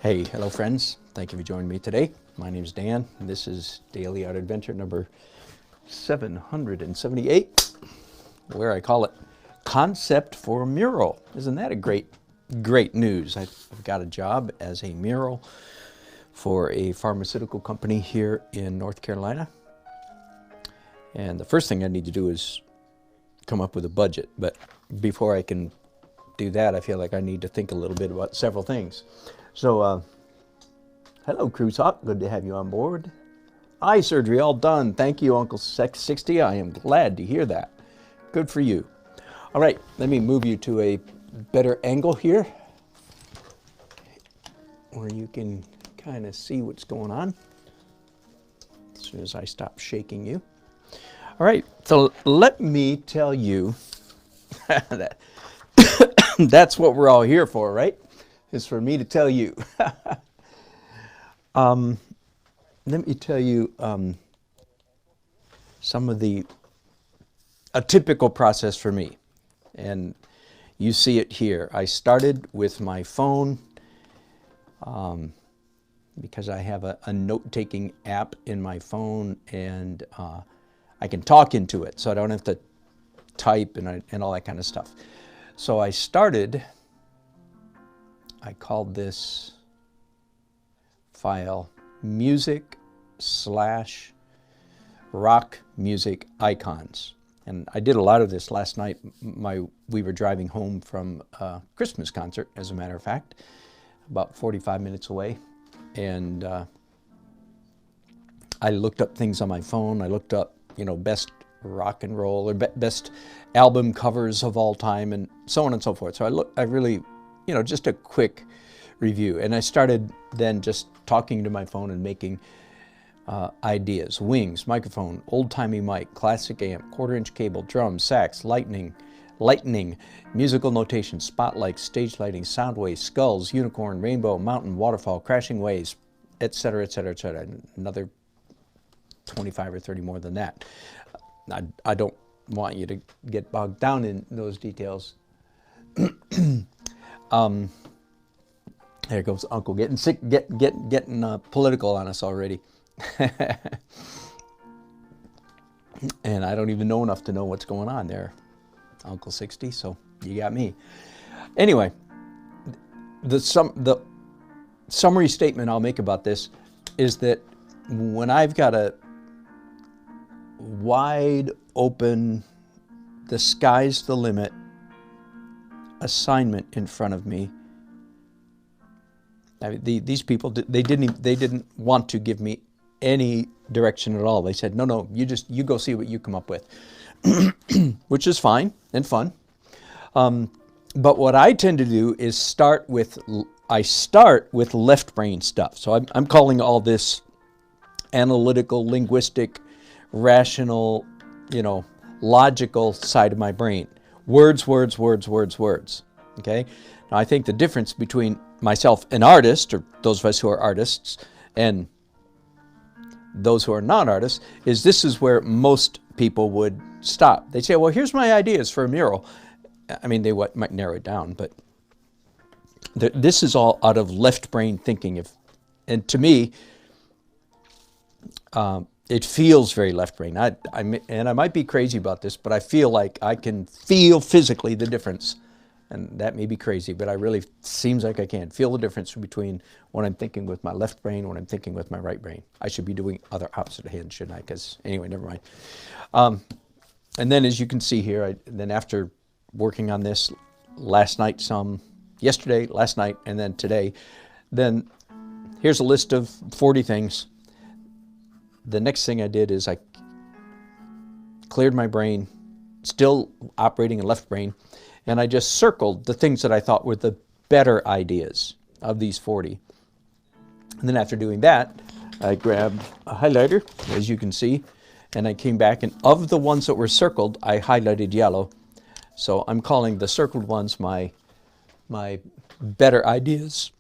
Hey, hello friends. Thank you for joining me today. My name is Dan, and this is Daily Art Adventure number 778, where I call it Concept for a Mural. Isn't that a great news? I've got a job as a mural for a pharmaceutical company here in North Carolina. And the first thing I need to do is come up with a budget. But before I can do that, I feel like I need to think a little bit about several things. So, hello, Cruise Hawk. Good to have you on board. Eye surgery all done. Thank you, Uncle 60. I am glad to hear that. Good for you. All right, let me move you to a better angle here where you can kind of see what's going on as soon as I stop shaking you. All right, so let me tell you that that's what we're all here for, right? Is for me to tell you. Let me tell you some of a typical process for me. And you see it here. I started with my phone because I have a note-taking app in my phone, and I can talk into it, so I don't have to type and all that kind of stuff. So I called this file music/rock music icons. And I did a lot of this last night. We were driving home from a Christmas concert, as a matter of fact, about 45 minutes away. And I looked up things on my phone. I looked up, best rock and roll or best album covers of all time and so on and so forth. So I really, just a quick review. And I started then just talking to my phone and making ideas. Wings, microphone, old-timey mic, classic amp, quarter-inch cable, drums, sax, lightning, musical notation, spotlight, stage lighting, sound waves, skulls, unicorn, rainbow, mountain, waterfall, crashing waves, etc., etc., etc. Another 25 or 30 more than that. I don't want you to get bogged down in those details. There goes Uncle getting sick, getting political on us already. And I don't even know enough to know what's going on there, Uncle 60, so you got me. Anyway, the summary statement I'll make about this is that when I've got a wide open, the sky's the limit assignment in front of me, I mean, these people, they didn't want to give me any direction at all. They said, no, you go see what you come up with, which is fine and fun. But what I tend to do is start with left brain stuff. So I'm calling all this analytical, linguistic, rational, logical side of my brain. Words. Okay? Now I think the difference between myself, an artist, or those of us who are artists, and those who are not artists, is this is where most people would stop. They say, well, here's my ideas for a mural. I mean, they might narrow it down, but this is all out of left brain thinking. And to me, it feels very left brain. And I might be crazy about this, but I feel like I can feel physically the difference. And that may be crazy, but I really seems like I can feel the difference between when I'm thinking with my left brain, when I'm thinking with my right brain. I should be doing other opposite hands, shouldn't I? Because anyway, never mind. And then as you can see here, then after working on this last night, yesterday, last night, and then today, then here's a list of 40 things. The next thing I did is I cleared my brain, still operating in left brain, and I just circled the things that I thought were the better ideas of these 40. And then after doing that, I grabbed a highlighter, as you can see, and I came back, and of the ones that were circled, I highlighted yellow. So I'm calling the circled ones my better ideas,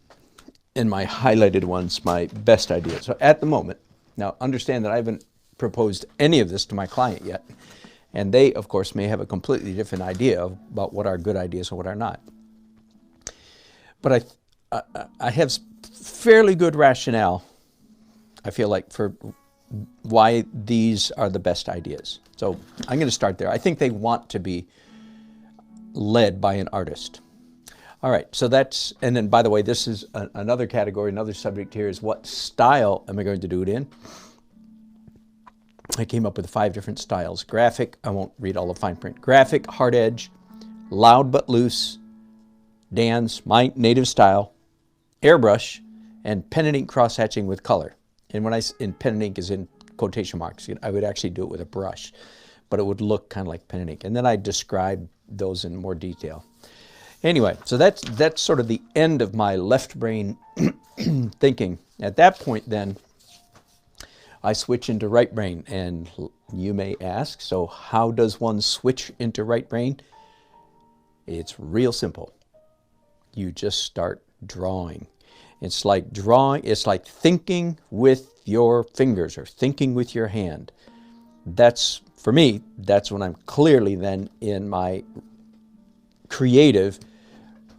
and my highlighted ones my best ideas. So at the moment, now understand that I haven't proposed any of this to my client yet. And they, of course, may have a completely different idea about what are good ideas and what are not. But I have fairly good rationale, I feel like, for why these are the best ideas. So I'm going to start there. I think they want to be led by an artist. All right, so that's, and then by the way, this is another category, another subject here is what style am I going to do it in? I came up with 5 different styles. Graphic, I won't read all the fine print. Graphic, hard edge, loud but loose, dance, my native style, airbrush, and pen and ink cross-hatching with color. And when in pen and ink is in quotation marks, I would actually do it with a brush, but it would look kind of like pen and ink. And then I describe those in more detail. Anyway, so that's sort of the end of my left brain thinking. At that point then, I switch into right brain, and you may ask, so how does one switch into right brain? It's real simple. You just start drawing. It's like drawing, it's like thinking with your fingers or thinking with your hand. That's, for me, that's when I'm clearly then in my creative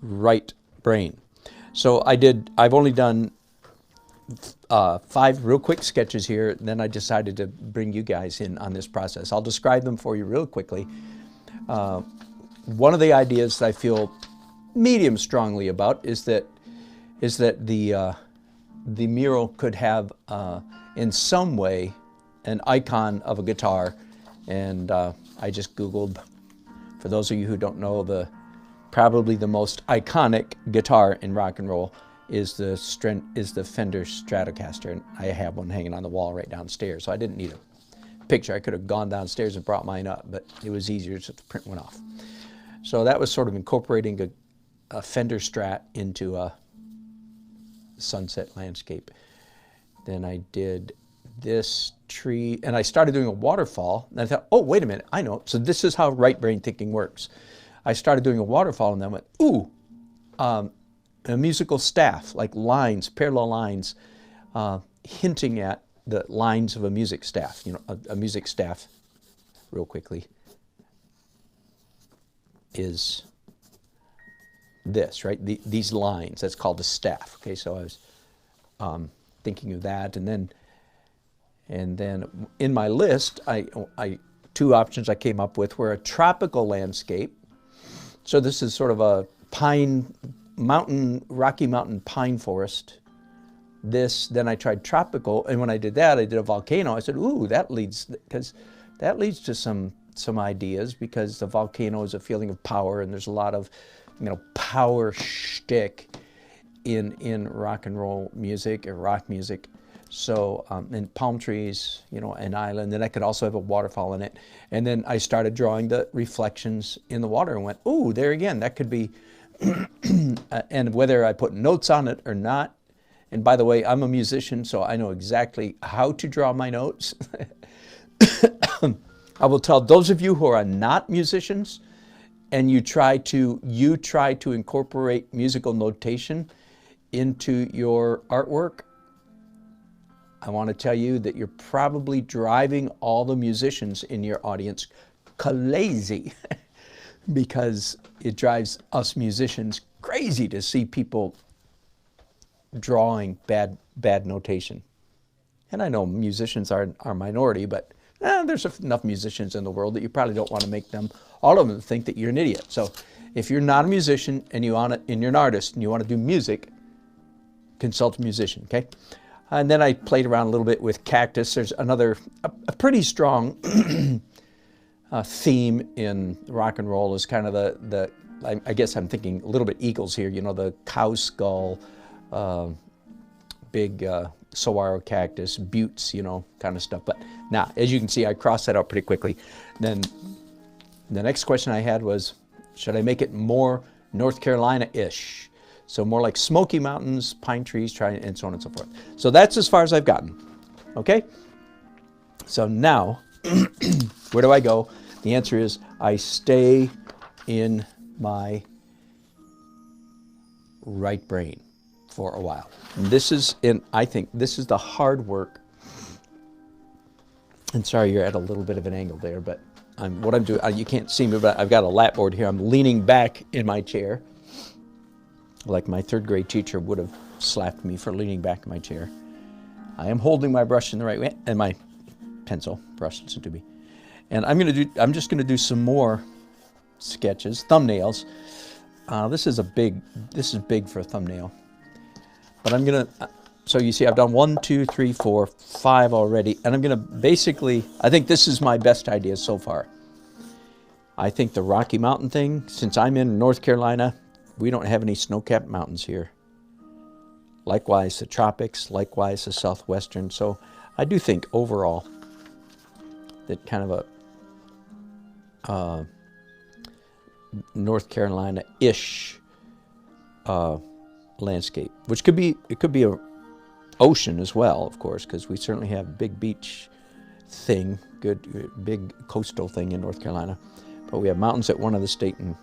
right brain. So I've only done 5 real quick sketches here, and then I decided to bring you guys in on this process. I'll describe them for you real quickly. One of the ideas that I feel medium strongly about is that the mural could have in some way an icon of a guitar, and I just Googled, for those of you who don't know, probably the most iconic guitar in rock and roll is the Fender Stratocaster, and I have one hanging on the wall right downstairs, so I didn't need a picture. I could have gone downstairs and brought mine up, but it was easier just to print one off. So that was sort of incorporating a Fender Strat into a sunset landscape. Then I did this tree, and I started doing a waterfall, and I thought, oh, wait a minute, I know. So this is how right brain thinking works. I started doing a waterfall, and then went, ooh, a musical staff, like lines, parallel lines, hinting at the lines of a music staff. You know, a music staff, real quickly, is this, right? These lines, that's called a staff. Okay, so I was thinking of that, and then in my list, I 2 options I came up with were a tropical landscape. So this is sort of a Rocky Mountain pine forest. Then I tried tropical, and when I did that, I did a volcano. I said, ooh, that leads to some ideas, because the volcano is a feeling of power, and there's a lot of, power shtick in rock and roll music or rock music. So, and palm trees, an island. Then I could also have a waterfall in it. And then I started drawing the reflections in the water and went, ooh, there again, that could be, and whether I put notes on it or not. And by the way, I'm a musician, so I know exactly how to draw my notes. I will tell those of you who are not musicians, and you try to incorporate musical notation into your artwork, I want to tell you that you're probably driving all the musicians in your audience crazy, because it drives us musicians crazy to see people drawing bad notation. And I know musicians are a minority, but there's enough musicians in the world that you probably don't want to make all of them think that you're an idiot. So if you're not a musician and you're an artist and you want to do music, consult a musician, okay? And then I played around a little bit with cactus. There's a pretty strong theme in rock and roll is kind of I guess I'm thinking a little bit Eagles here, the cow skull, big saguaro cactus, buttes, kind of stuff. But now, as you can see, I crossed that out pretty quickly. Then the next question I had was, should I make it more North Carolina-ish? So more like Smoky Mountains, pine trees, and so on and so forth. So that's as far as I've gotten, okay? So now, where do I go? The answer is I stay in my right brain for a while. And I think this is the hard work. And sorry, you're at a little bit of an angle there, but what I'm doing, you can't see me, but I've got a lap board here. I'm leaning back in my chair, like my 3rd grade teacher would have slapped me for leaning back in my chair. I am holding my brush in the right way, and my pencil brush, listen to me. And I'm just gonna do some more sketches, thumbnails. This is big for a thumbnail. But I'm gonna, so you see I've done 1, 2, 3, 4, 5 already, and I'm gonna basically, I think this is my best idea so far. I think the Rocky Mountain thing, since I'm in North Carolina, we don't have any snow-capped mountains here. Likewise the tropics, likewise the southwestern. So I do think overall that kind of a North Carolina-ish landscape, which could be, it could be a ocean as well, of course, because we certainly have a big beach thing, good big coastal thing in North Carolina. But we have mountains at one of the state and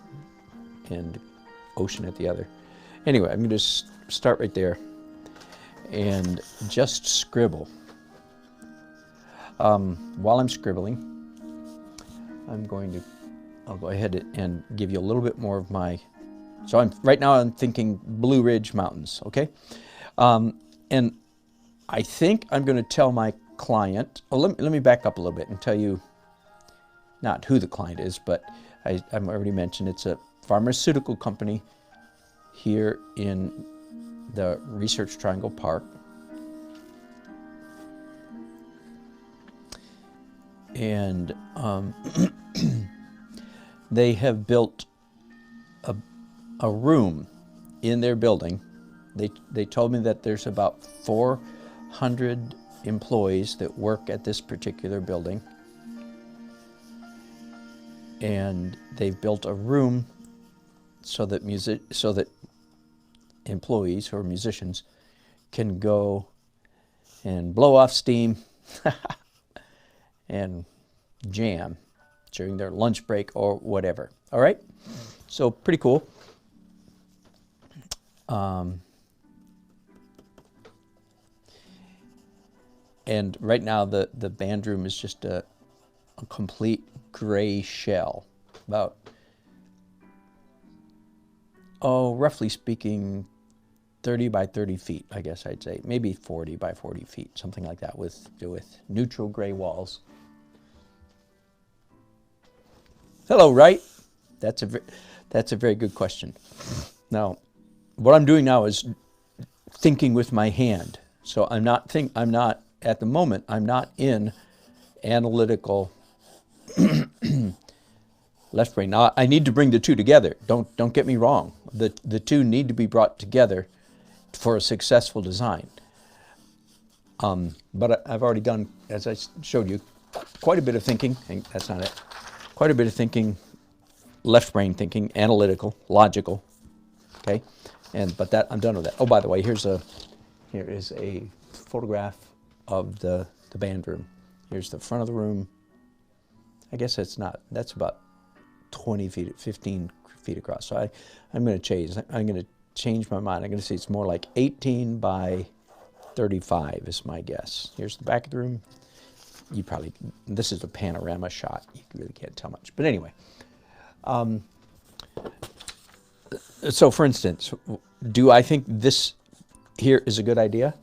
ocean at the other. Anyway, I'm going to start right there and just scribble. While I'm scribbling, I'll go ahead and give you a little bit more of my, so right now I'm thinking Blue Ridge Mountains, okay? And I think I'm going to tell my client, let me back up a little bit and tell you not who the client is, but I've already mentioned it's a pharmaceutical company here in the Research Triangle Park. And they have built a room in their building. They told me that there's about 400 employees that work at this particular building. And they've built a room so that employees or musicians can go and blow off steam and jam during their lunch break or whatever. All right? So pretty cool. And right now the band room is just a complete gray shell, about, roughly speaking, 30 by 30 feet, I guess I'd say, maybe 40 by 40 feet, something like that, with neutral gray walls. Hello, right? That's a very good question. Now, what I'm doing now is thinking with my hand. So I'm not at the moment, I'm not in analytical left brain. Now, I need to bring the two together. Don't get me wrong. The two need to be brought together for a successful design. But I've already done, as I showed you, quite a bit of thinking. And that's not it. Quite a bit of thinking, left brain thinking, analytical, logical. Okay, but I'm done with that. Oh, by the way, here is a photograph of the band room. Here's the front of the room. I guess that's about 20 feet, 15 feet across. So I'm going to change my mind. I'm going to say it's more like 18 by 35 is my guess. Here's the back of the room. This is a panorama shot. You really can't tell much. But anyway, so for instance, do I think this here is a good idea?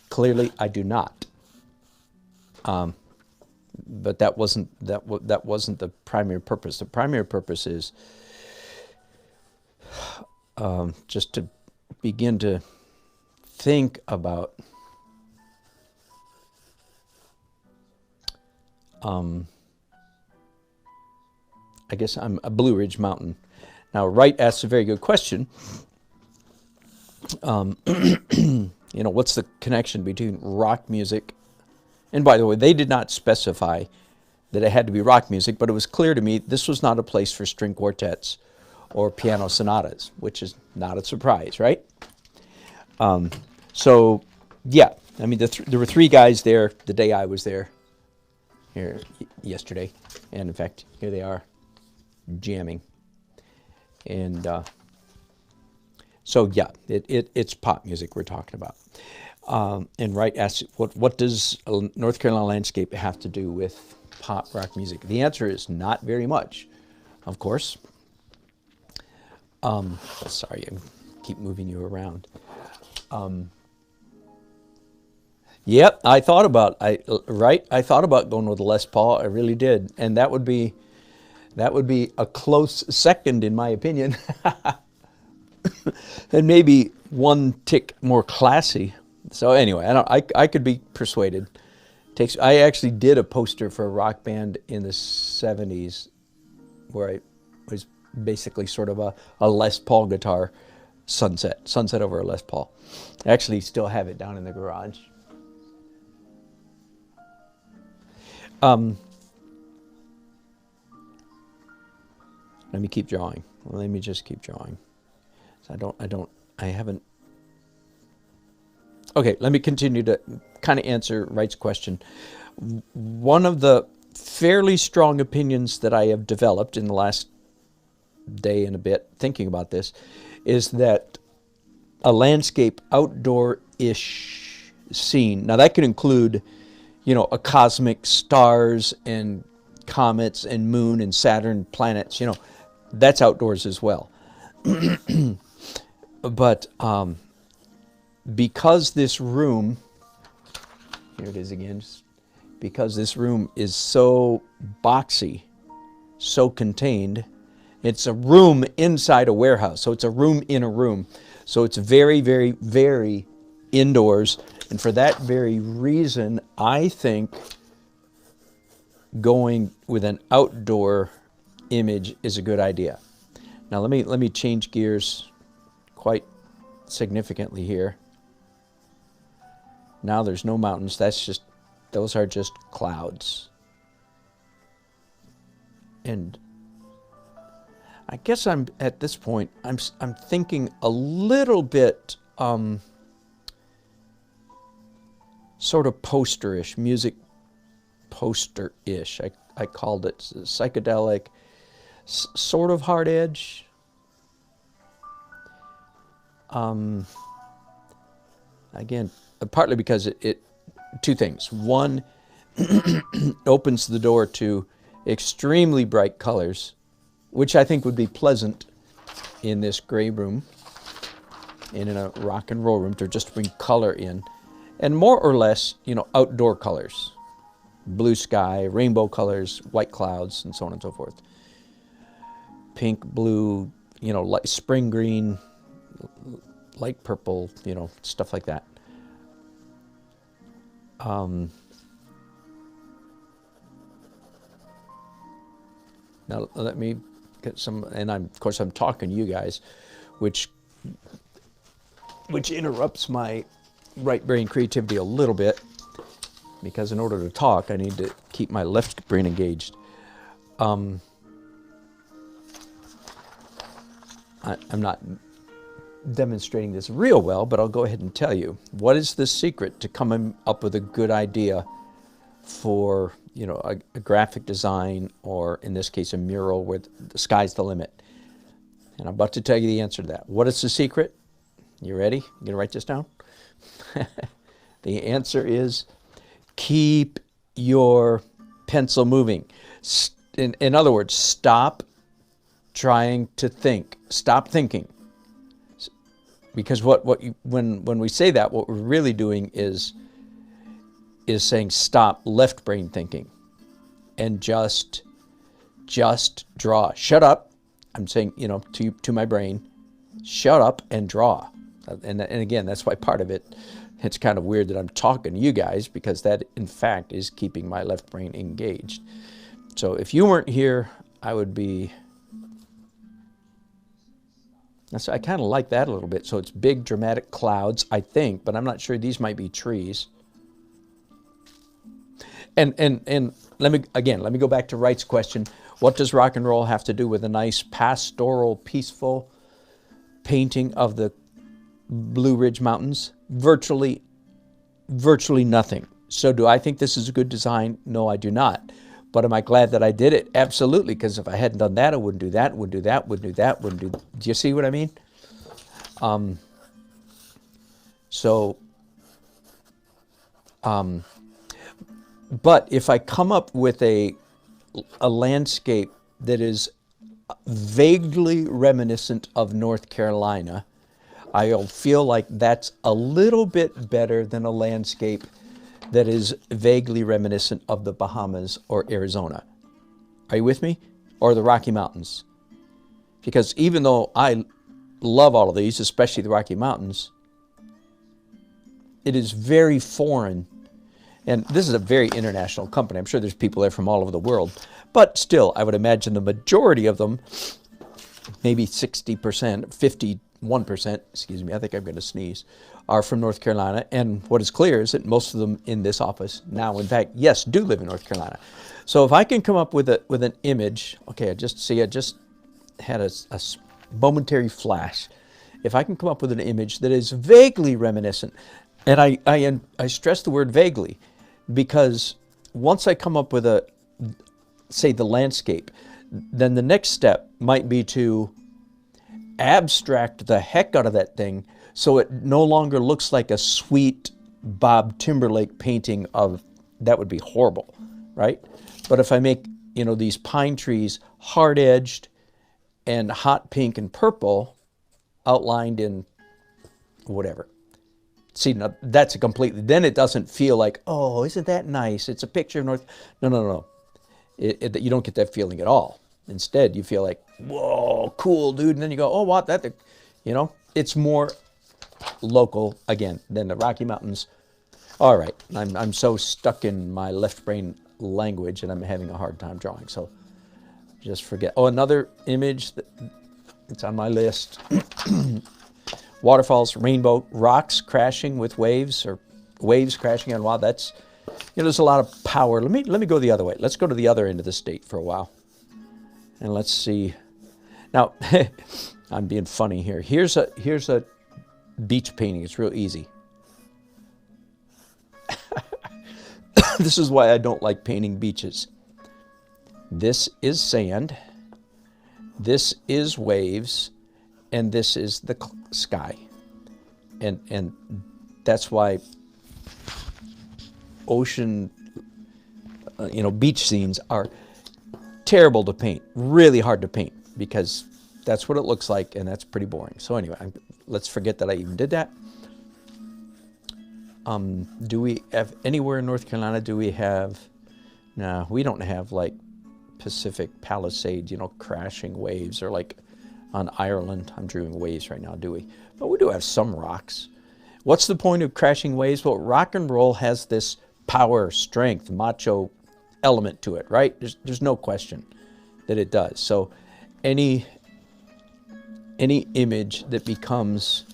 Clearly, I do not. But that wasn't the primary purpose. The primary purpose is just to begin to think about I guess I'm a Blue Ridge Mountain. Now, Wright asks a very good question. What's the connection between rock music? And by the way, they did not specify that it had to be rock music, but it was clear to me this was not a place for string quartets or piano sonatas, which is not a surprise, right? So, yeah, I mean, there were three guys there the day I was there, here yesterday, and in fact, here they are jamming. And so, yeah, it's pop music we're talking about. And Wright asks, what does a North Carolina landscape have to do with pop rock music? The answer is not very much, of course. Sorry, I keep moving you around. Yep, I thought about I thought about going with a Les Paul. I really did, and that would be a close second in my opinion, and maybe one tick more classy. So anyway, I could be persuaded. I actually did a poster for a rock band in the '70s, where I was basically sort of a Les Paul guitar, sunset over a Les Paul. I actually still have it down in the garage. Let me keep drawing. Let me just keep drawing. So I haven't. Okay, let me continue to kind of answer Wright's question. One of the fairly strong opinions that I have developed in the last day and a bit thinking about this is that a landscape outdoor-ish scene, now that could include, you know, a cosmic stars and comets and moon and Saturn planets, you know, that's outdoors as well. But because this room, here it is again, because this room is so boxy, so contained, it's a room inside a warehouse, so it's a room in a room. So it's very, very, very indoors. And for that very reason, I think going with an outdoor image is a good idea. Now let me change gears quite significantly here. Now there's no mountains. Those are just clouds. And I guess I'm at this point I'm thinking a little bit sort of poster-ish, music poster-ish. I called it psychedelic, sort of hard edge. Again, partly because it two things. One, opens the door to extremely bright colors, which I think would be pleasant in this gray room, and in a rock and roll room, to just bring color in. And more or less, you know, outdoor colors. Blue sky, rainbow colors, white clouds, and so on and so forth. Pink, blue, you know, light, spring green, light purple, you know, stuff like that. Now let me get some, and of course I'm talking to you guys, which interrupts my right brain creativity a little bit, because in order to talk I need to keep my left brain engaged. I'm not demonstrating this real well, but I'll go ahead and tell you. What is the secret to coming up with a good idea for, you know, a graphic design, or in this case a mural where the sky's the limit? And I'm about to tell you the answer to that. What is the secret? You ready? You gonna write this down? The answer is keep your pencil moving. In other words, stop trying to think. Stop thinking. Because when we say that, what we're really doing is saying stop left brain thinking and just draw. Shut up. I'm saying, you know, to my brain, shut up and draw. And again, that's why part of it, it's kind of weird that I'm talking to you guys, because that in fact is keeping my left brain engaged. So if you weren't here, I would be. So I kind of like that a little bit. So it's big dramatic clouds, I think, but I'm not sure. These might be trees. And let me go back to Wright's question. What does rock and roll have to do with a nice pastoral, peaceful painting of the Blue Ridge Mountains? Virtually nothing. So do I think this is a good design? No, I do not. But am I glad that I did it? Absolutely, because if I hadn't done that, I wouldn't do that, wouldn't do that, wouldn't do that, wouldn't do. Do you see what I mean? But if I come up with a landscape that is vaguely reminiscent of North Carolina, I feel like that's a little bit better than a landscape that is vaguely reminiscent of the Bahamas or Arizona. Are you with me? Or the Rocky Mountains. Because even though I love all of these, especially the Rocky Mountains, it is very foreign. And this is a very international company. I'm sure there's people there from all over the world. But still, I would imagine the majority of them, maybe 60%, 51%, excuse me, I think I'm going to sneeze, are from North Carolina. And what is clear is that most of them in this office now, in fact, yes, do live in North Carolina. So if I can come up with an image, okay, I just had a momentary flash. If I can come up with an image that is vaguely reminiscent, and I stress the word vaguely, because once I come up with say the landscape, then the next step might be to abstract the heck out of that thing so it no longer looks like a sweet Bob Timberlake painting of, that would be horrible, right? But if I make, these pine trees hard-edged and hot pink and purple outlined in whatever. See, now that's a completely, then it doesn't feel like, oh, isn't that nice? It's a picture of North. No. You don't get that feeling at all. Instead, you feel like, whoa, cool, dude. And then you go, oh, what? It's more local, again, than the Rocky Mountains. All right, I'm so stuck in my left brain language and I'm having a hard time drawing. So just forget. Oh, another image, it's on my list. Waterfalls, rainbow, rocks crashing with waves, or waves crashing on. Wow, that's, there's a lot of power. Let me go the other way. Let's go to the other end of the state for a while. And let's see. Now, I'm being funny here. Here's a beach painting. It's real easy. This is why I don't like painting beaches. This is sand. This is waves. And this is the sky. And that's why ocean, beach scenes are terrible to paint, really hard to paint, because that's what it looks like, and that's pretty boring. So anyway, let's forget that I even did that. Do we have, anywhere in North Carolina, do we have, no, we don't have like Pacific Palisades, crashing waves, or like on Ireland, I'm drawing waves right now, do we? But we do have some rocks. What's the point of crashing waves? Well, rock and roll has this power, strength, macho element to it, right? There's no question that it does. So any image that becomes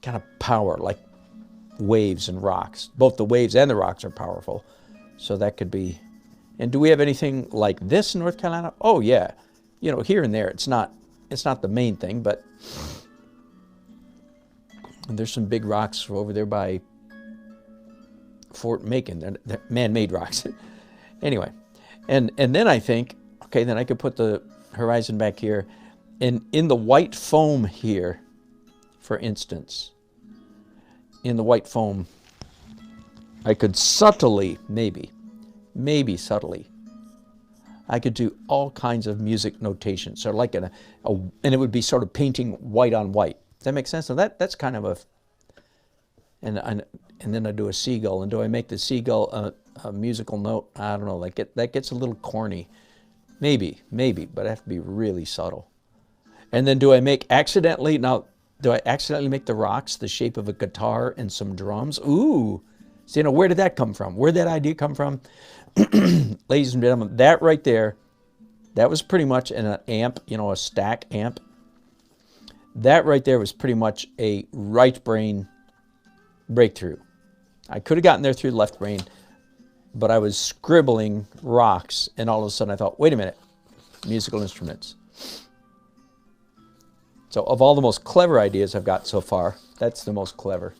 kind of power, like waves and rocks, both the waves and the rocks are powerful. So that could be, and do we have anything like this in North Carolina? Oh yeah, here and there. It's not the main thing, but there's some big rocks over there by Fort Macon. They're man-made rocks. Anyway, and then I think, okay, then I could put the horizon back here, and in the white foam here, for instance, in the white foam, I could subtly, maybe subtly, I could do all kinds of music notation. So like and it would be sort of painting white on white. Does that make sense? So that's kind of a, and then I do a seagull. And do I make the seagull a musical note? I don't know. Like that gets a little corny. Maybe, but I have to be really subtle. And then do I accidentally make the rocks the shape of a guitar and some drums? Ooh. So, where did that come from? Where did that idea come from? Ladies and gentlemen, that right there, that was pretty much an amp, a stack amp. That right there was pretty much a right brain breakthrough. I could have gotten there through the left brain, but I was scribbling rocks, and all of a sudden I thought, wait a minute, musical instruments. So of all the most clever ideas I've got so far, that's the most clever.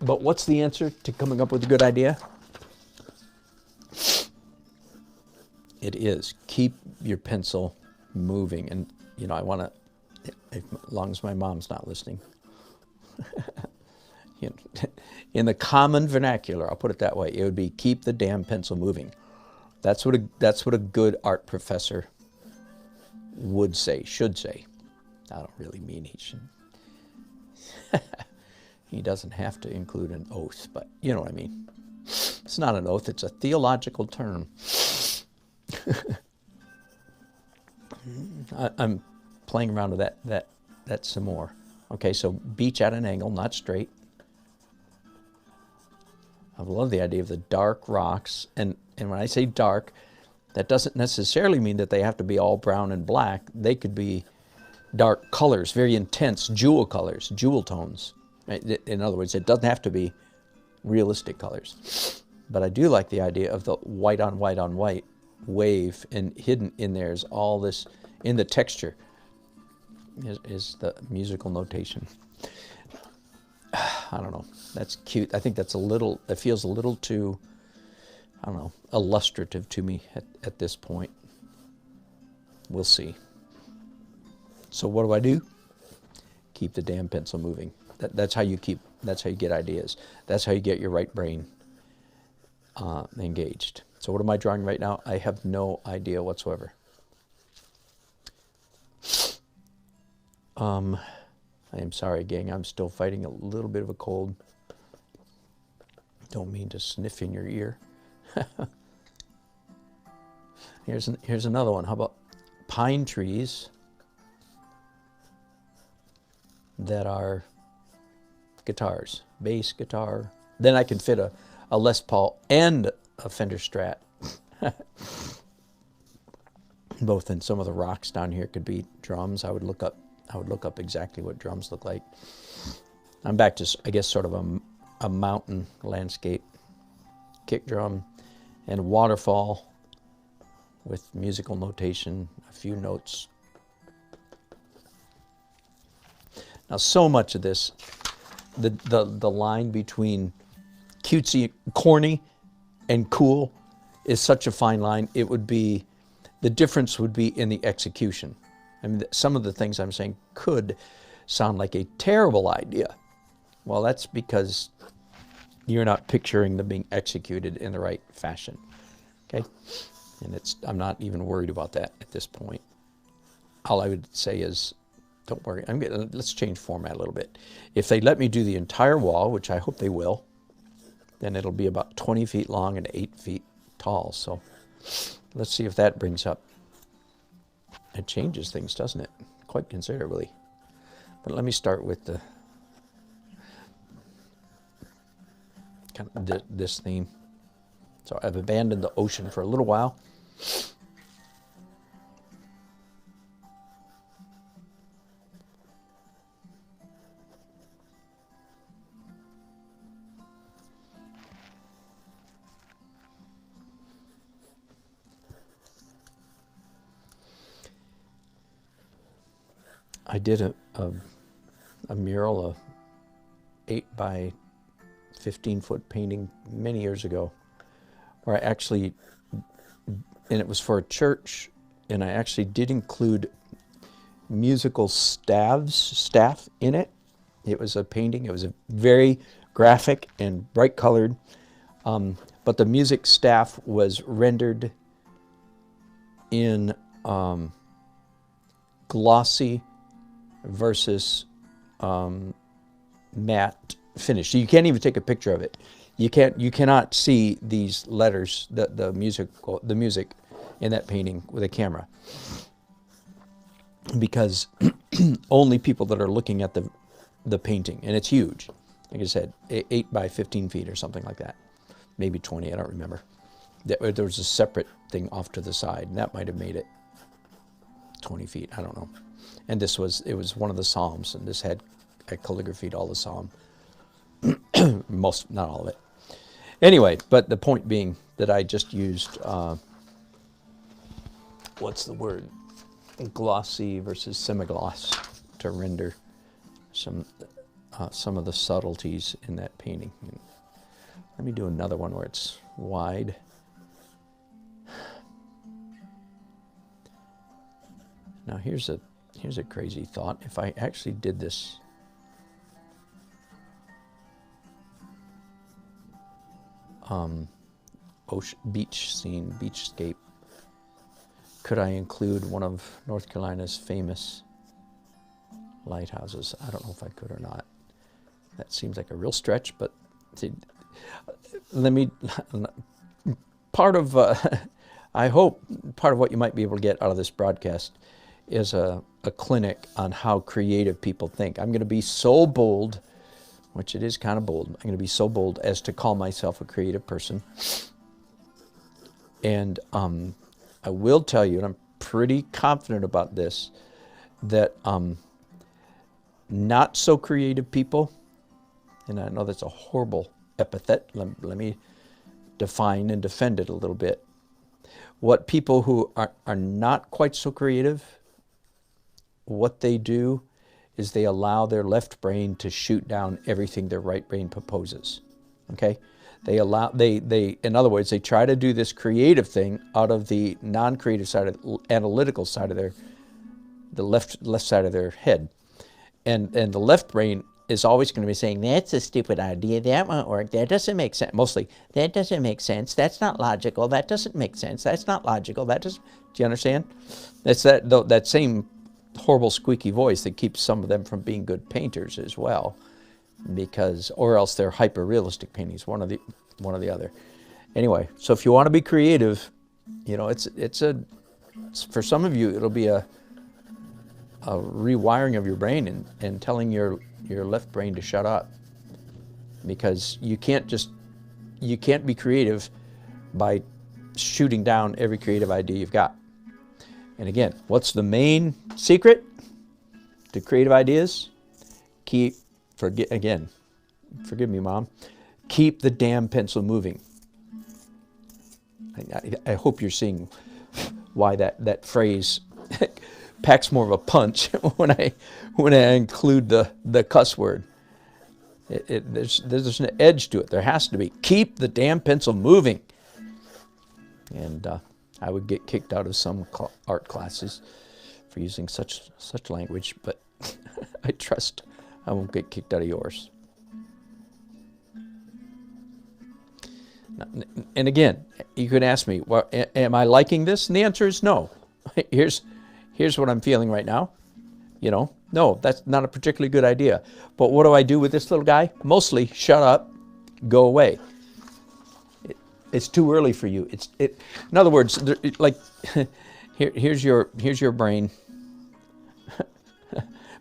But what's the answer to coming up with a good idea? It is keep your pencil moving. And, I want to, as long as my mom's not listening, in the common vernacular, I'll put it that way, it would be keep the damn pencil moving. That's what a good art professor would say, should say. I don't really mean he should. He doesn't have to include an oath, but you know what I mean. It's not an oath, it's a theological term. I'm playing around with that some more. Okay, so beach at an angle, not straight. I love the idea of the dark rocks, and when I say dark, that doesn't necessarily mean that they have to be all brown and black. They could be dark colors, very intense jewel colors, jewel tones. In other words, it doesn't have to be realistic colors. But I do like the idea of the white on white on white wave, and hidden in there is all this, in the texture is the musical notation. I don't know, that's cute. I think that's a little, it feels a little too, I don't know, illustrative to me at this point. We'll see. So what do? Keep the damn pencil moving. That's how you get ideas. That's how you get your right brain engaged. So what am I drawing right now? I have no idea whatsoever. I am sorry, gang. I'm still fighting a little bit of a cold. Don't mean to sniff in your ear. Here's another one. How about pine trees that are guitars, bass guitar. Then I can fit a Les Paul and a Fender Strat. Both in some of the rocks down here could be drums. I would look up exactly what drums look like. I'm back to, I guess, sort of a mountain landscape. Kick drum and waterfall with musical notation, a few notes. Now, so much of this, the line between cutesy, corny, and cool is such a fine line. It would be, the difference would be in the execution. I mean, some of the things I'm saying could sound like a terrible idea. Well, that's because you're not picturing them being executed in the right fashion. Okay? And I'm not even worried about that at this point. All I would say is, don't worry. Let's change format a little bit. If they let me do the entire wall, which I hope they will, then it'll be about 20 feet long and 8 feet tall. So let's see if that brings up. It changes things, doesn't it? Quite considerably. But let me start with the kind of this theme. So I've abandoned the ocean for a little while. I did a mural, a 8 by 15 foot painting many years ago, where I actually, and it was for a church, and I actually did include musical staff in it. It was a painting. It was a very graphic and bright colored, but the music staff was rendered in glossy versus matte finish. So you can't even take a picture of it. You cannot see these letters, the music in that painting with a camera, because only people that are looking at the painting, and it's huge. Like I said, 8 by 15 feet or something like that, maybe 20. I don't remember. There was a separate thing off to the side, and that might have made it 20 feet. I don't know. And it was one of the Psalms, and this had I calligraphied all the Psalm. Not all of it. Anyway, but the point being that I just used, what's the word? Glossy versus semi-gloss to render some of the subtleties in that painting. Let me do another one where it's wide. Now here's a crazy thought. If I actually did this beach scene, beachscape, could I include one of North Carolina's famous lighthouses. I don't know if I could or not. That seems like a real stretch, but see, let me, part of, I hope part of what you might be able to get out of this broadcast is a clinic on how creative people think. I'm going to be so bold, which it is kind of bold, I'm going to be so bold as to call myself a creative person. And I will tell you, and I'm pretty confident about this, that not so creative people, and I know that's a horrible epithet, let me define and defend it a little bit. What people who are not quite so creative, what they do is they allow their left brain to shoot down everything their right brain proposes, okay? They in other words, they try to do this creative thing out of the non-creative side, of the analytical side of the left side of their head. And the left brain is always going to be saying, that's a stupid idea, that won't work, that doesn't make sense. Mostly, that doesn't make sense, that's not logical, that doesn't make sense, that's not logical, that doesn't, do you understand? It's that same horrible squeaky voice that keeps some of them from being good painters as well, because, or else they're hyper-realistic paintings, one or the other. Anyway, so if you want to be creative, you know, it's for some of you, it'll be a rewiring of your brain and telling your left brain to shut up, because you can't be creative by shooting down every creative idea you've got. And again, what's the main secret to creative ideas? Forgive me, Mom, keep the damn pencil moving. I hope you're seeing why that phrase packs more of a punch when I include the cuss word. There's an edge to it. There has to be. Keep the damn pencil moving. And I would get kicked out of some art classes for using such language, but I trust I won't get kicked out of yours. And again, you could ask me, well, am I liking this? And the answer is no. Here's what I'm feeling right now. You know, no, that's not a particularly good idea. But what do I do with this little guy? Mostly, shut up, go away. It's too early for you. In other words, like, here's your brain,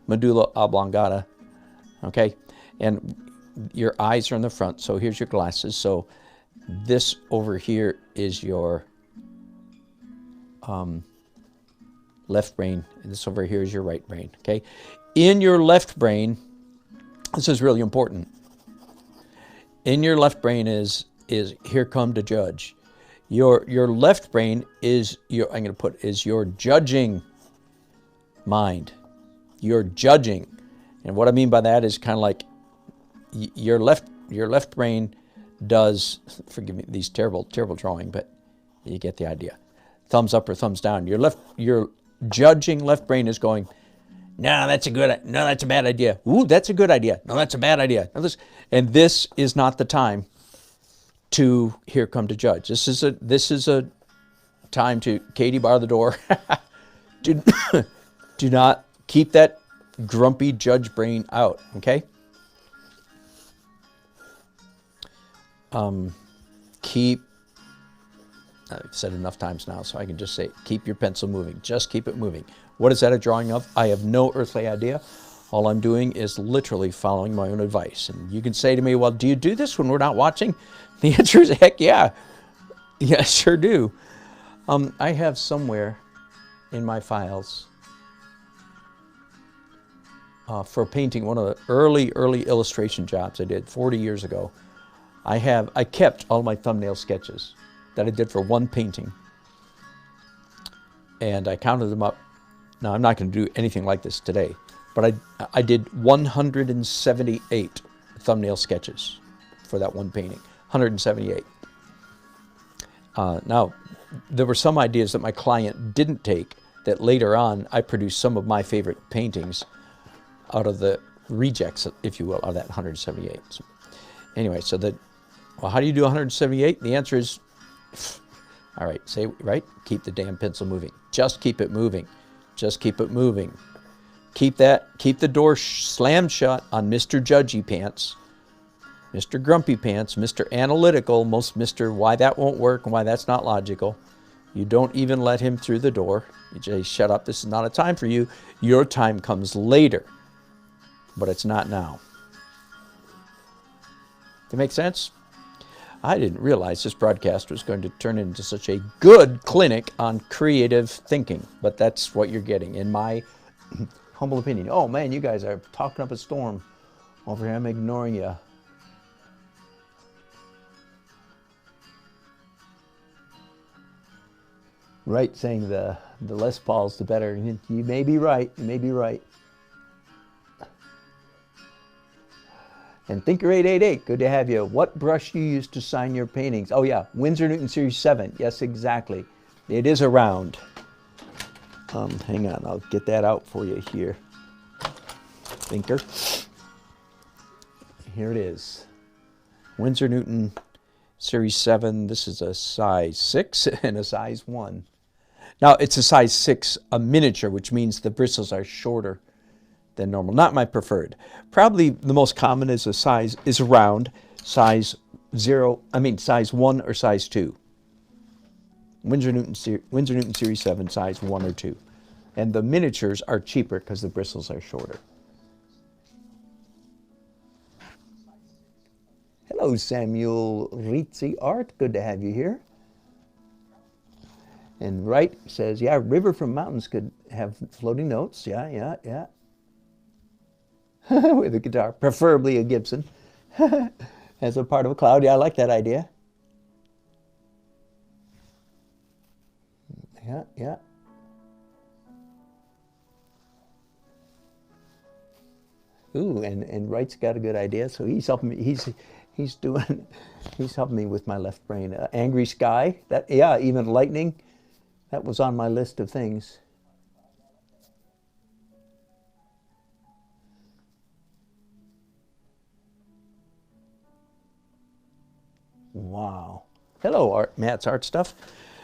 medulla oblongata, okay? And your eyes are in the front, so here's your glasses. So this over here is your left brain, and this over here is your right brain, okay? In your left brain, this is really important. In your left brain is here come to judge. Your left brain is your judging mind. You're judging. And what I mean by that is kind of like your left brain does, forgive me these terrible drawing, but you get the idea. Thumbs up or thumbs down. Your judging left brain is going, no, that's a bad idea. Ooh, that's a good idea. No, that's a bad idea. No, and this is not the time to here come to judge. This is a time to Katie, bar the door. do not keep that grumpy judge brain out. Okay. I've said enough times now, so I can just say, keep your pencil moving. Just keep it moving. What is that a drawing of? I have no earthly idea. All I'm doing is literally following my own advice. And you can say to me, well, do you do this when we're not watching? The answer is, heck yeah. Yeah, I sure do. I have somewhere in my files for painting one of the early illustration jobs I did 40 years ago. I kept all my thumbnail sketches that I did for one painting. And I counted them up. Now, I'm not going to do anything like this today, but I did 178 thumbnail sketches for that one painting. 178. Now, there were some ideas that my client didn't take that later on I produced some of my favorite paintings out of the rejects, if you will, of that 178. So, anyway, so well, how do you do 178? The answer is, all right, say, right? Keep the damn pencil moving. Just keep it moving. Just keep it moving. keep the door slammed shut on Mr. Judgy Pants, Mr. Grumpy Pants, Mr. Analytical, most Mr. Why that won't work and why that's not logical. You don't even let him through the door. You say, shut up, this is not a time for you. Your time comes later, but it's not now. Does that make sense? I didn't realize this broadcast was going to turn into such a good clinic on creative thinking, but that's what you're getting, in my humble opinion. Oh man, you guys are talking up a storm over here. I'm ignoring you. Right, saying the less balls, the better. You may be right. You may be right. And Thinker888, good to have you. What brush you use to sign your paintings? Oh yeah, Winsor Newton Series 7. Yes, exactly. It is around. Hang on, I'll get that out for you here. Thinker. Here it is. Winsor Newton Series 7. This is a size 6 and a size 1. Now, it's a size 6, a miniature, which means the bristles are shorter than normal. Not my preferred. Probably the most common is a round, size 1 or size 2. Winsor Newton Series 7, size 1 or 2. And the miniatures are cheaper because the bristles are shorter. Hello, Samuel Rizzi Art. Good to have you here. And Wright says, yeah, River from Mountains could have floating notes. Yeah. With a guitar, preferably a Gibson, as a part of a cloud. Yeah, I like that idea. Yeah. Ooh, and Wright's got a good idea, so he's helping me. He's helping me with my left brain. Angry Sky. Even lightning. That was on my list of things. Wow. Hello, Matt's Art Stuff.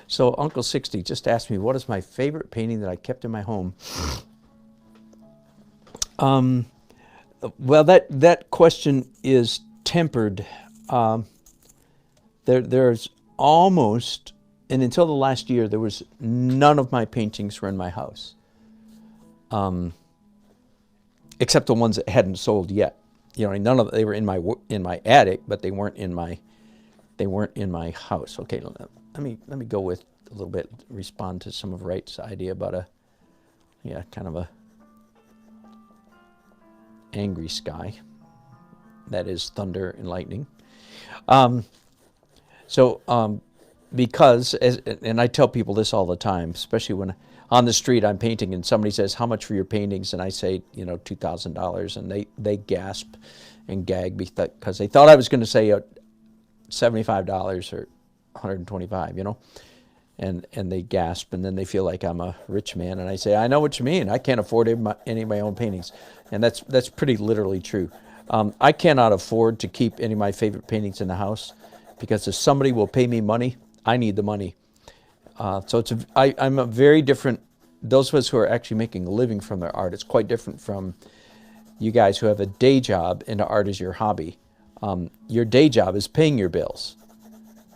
So Uncle 60 just asked me, what is my favorite painting that I kept in my home? Well, that question is tempered. There's almost, and until the last year, there was none of my paintings were in my house, except the ones that hadn't sold yet. You know, none of they were in my attic, but they weren't in my house. Okay, let me go with a little bit, respond to some of Wright's idea about kind of a angry sky. That is thunder and lightning. Because, and I tell people this all the time, especially when on the street I'm painting and somebody says, how much for your paintings? And I say, $2,000, and they gasp and gag because they thought I was going to say $75 or $125, and they gasp, and then they feel like I'm a rich man, and I say, I know what you mean. I can't afford any of my own paintings, and that's pretty literally true. I cannot afford to keep any of my favorite paintings in the house, because if somebody will pay me money, I need the money. So I'm a very different, those of us who are actually making a living from their art, it's quite different from you guys who have a day job and art is your hobby. Your day job is paying your bills.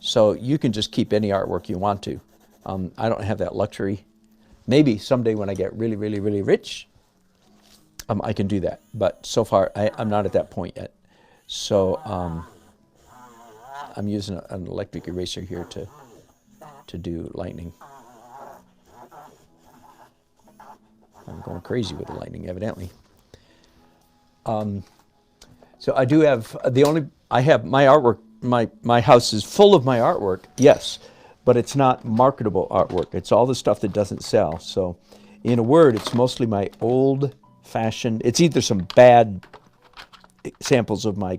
So you can just keep any artwork you want to. I don't have that luxury. Maybe someday when I get really, really, really rich, I can do that. But so far, I'm not at that point yet. So I'm using an electric eraser here to do lightning. I'm going crazy with the lightning, evidently. So I do have I have my artwork. My house is full of my artwork, yes, but it's not marketable artwork. It's all the stuff that doesn't sell. So, in a word, it's mostly my old-fashioned. It's either some bad samples of my,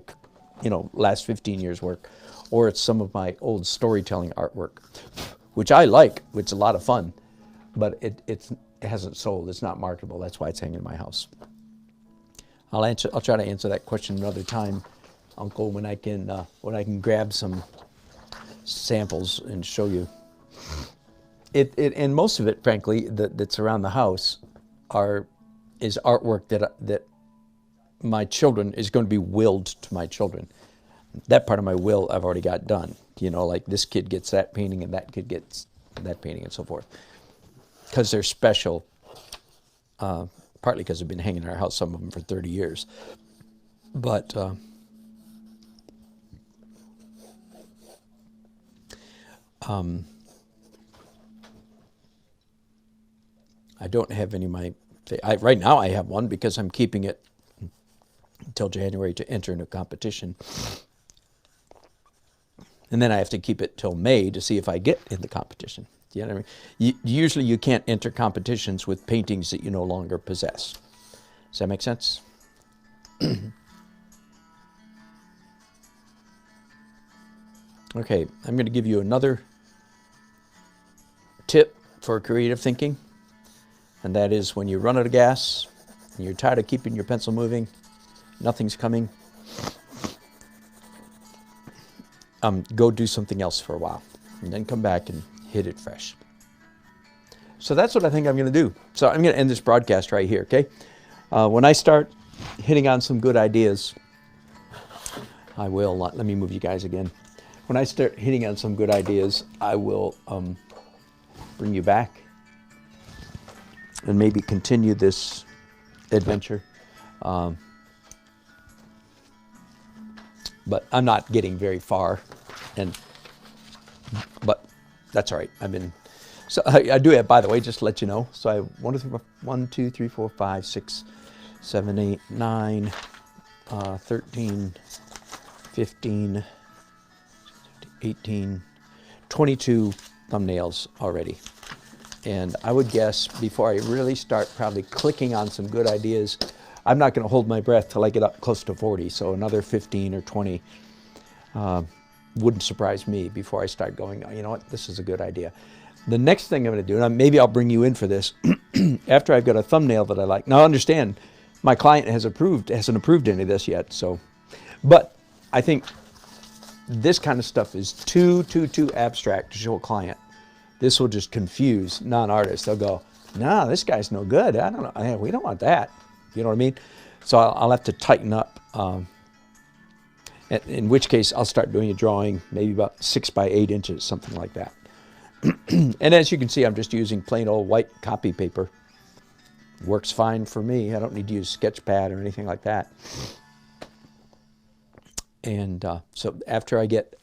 last 15 years' work, or it's some of my old storytelling artwork, which I like, which is a lot of fun, but it hasn't sold. It's not marketable. That's why it's hanging in my house. I'll try to answer that question another time, Uncle, when I can grab some samples and show you. And most of it, frankly, that's around the house is artwork that my children is going to be willed to my children. That part of my will I've already got done. You know, like this kid gets that painting and that kid gets that painting and so forth. Because they're special, partly because they've been hanging in our house, some of them for 30 years. But I don't have any of my, right now I have one because I'm keeping it until January to enter into a competition. And then I have to keep it till May to see if I get in the competition. You know what I mean? Usually you can't enter competitions with paintings that you no longer possess. Does that make sense? Okay, I'm going to give you another tip for creative thinking. And that is when you run out of gas and you're tired of keeping your pencil moving, nothing's coming, go do something else for a while and then come back and hit it fresh. So that's what I think I'm going to do. So I'm going to end this broadcast right here, okay? When I start hitting on some good ideas, I will, let me move you guys again. When I start hitting on some good ideas, I will bring you back and maybe continue this adventure. But I'm not getting very far, but that's all right. So I do have, by the way, just to let you know. So I have 1, 2, 3, 4, 5, 6, 7, 8, 9, 13, 15, 18, 22 thumbnails already. And I would guess before I really start probably clicking on some good ideas, I'm not going to hold my breath till I get up close to 40. So another 15 or 20 wouldn't surprise me before I start going, you know what, this is a good idea. The next thing I'm going to do, and maybe I'll bring you in for this, after I've got a thumbnail that I like. Now understand, my client hasn't approved any of this yet. So, but I think this kind of stuff is too abstract to show a client. This will just confuse non-artists. They'll go, no, this guy's no good. I don't know. We don't want that. You know what I mean? So I'll have to tighten up. In which case, I'll start doing a drawing, maybe about 6 by 8 inches, something like that. And as you can see, I'm just using plain old white copy paper. Works fine for me. I don't need to use Sketchpad or anything like that. And so after I get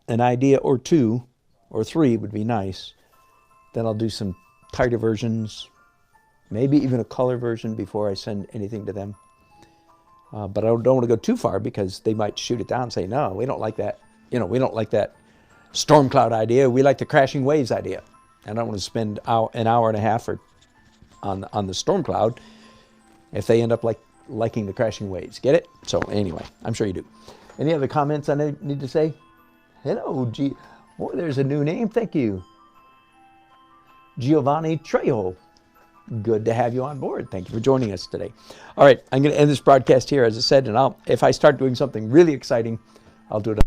an idea or 2, or 3 would be nice, then I'll do some tighter versions, maybe even a color version before I send anything to them. But I don't want to go too far because they might shoot it down and say, no, we don't like that. You know, we don't like that storm cloud idea. We like the crashing waves idea. And I don't want to spend an hour and a half on the storm cloud if they end up liking the crashing waves. Get it? So anyway, I'm sure you do. Any other comments I need to say? Hello, boy, there's a new name. Thank you. Giovanni Trejo. Good to have you on board. Thank you for joining us today. All right, I'm going to end this broadcast here, as I said, and if I start doing something really exciting, I'll do it.